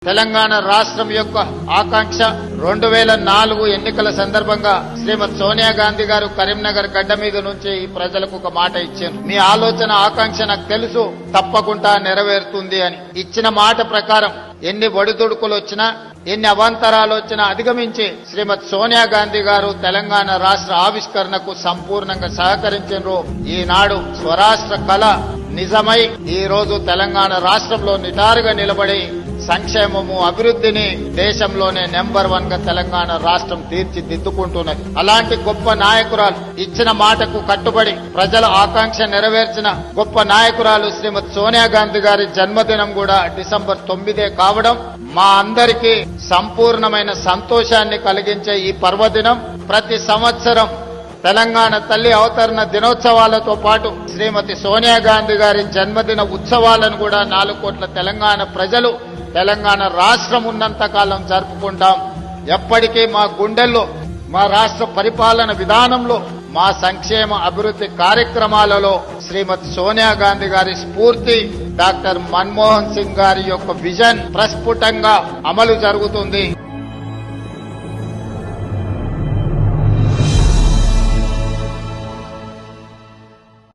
తెలంగాణ రాష్ట్రం యొక్క ఆకాంక్ష 2004 ఎన్నికల సందర్భంగా శ్రీమతి సోనియా గాంధీ గారు కరీంనగర్ గడ్డ మీద నుంచి ఈ ప్రజలకు ఒక మాట ఇచ్చారు. మీ ఆలోచన ఆకాంక్ష నాకు తెలుసు, తప్పకుండా నెరవేరుతుంది అని ఇచ్చిన మాట ప్రకారం ఎన్ని ఒడిదుడుకులు వచ్చినా ఎన్ని అవాంతరాలు వచ్చినా అధిగమించి శ్రీమతి సోనియా గాంధీ గారు తెలంగాణ రాష్ట్ర ఆవిష్కరణకు సంపూర్ణంగా సహకరించారు. ఈనాడు స్వరాష్ట్ర కళ నిజమై ఈ రోజు తెలంగాణ రాష్ట్రంలో నిటారుగా నిలబడి సంక్షేమము అభివృద్ధిని దేశంలోనే నెంబర్ 1 గా తెలంగాణ రాష్ట్రం తీర్చిదిద్దుకుంటున్నది. అలాంటి గొప్ప నాయకురాలు ఇచ్చిన మాటకు కట్టుబడి ప్రజల ఆకాంక్ష నెరవేర్చిన గొప్ప నాయకురాలు శ్రీమతి సోనియా గాంధీ గారి జన్మదినం కూడా డిసెంబర్ 9 కావడం మా అందరికీ సంపూర్ణమైన సంతోషాన్ని కలిగించే ఈ పర్వదినం ప్రతి సంవత్సరం తెలంగాణ తల్లి అవతరణ దినోత్సవాలతో పాటు శ్రీమతి సోనియా గాంధీ గారి జన్మదిన ఉత్సవాలను కూడా 4 కోట్ల తెలంగాణ ప్రజలు తెలంగాణ రాష్ట్రం ఉన్నంత కాలం జరుపుకుంటాం. ఎప్పటికీ మా గుండెల్లో, మా రాష్ట్ర పరిపాలన విధానంలో, మా సంక్షేమ అభివృద్ధి కార్యక్రమాలలో శ్రీమతి సోనియా గాంధీ గారి స్ఫూర్తి, డాక్టర్ మన్మోహన్ సింగ్ గారి యొక్క విజన్ ప్రస్ఫుటంగా అమలు జరుగుతుంది.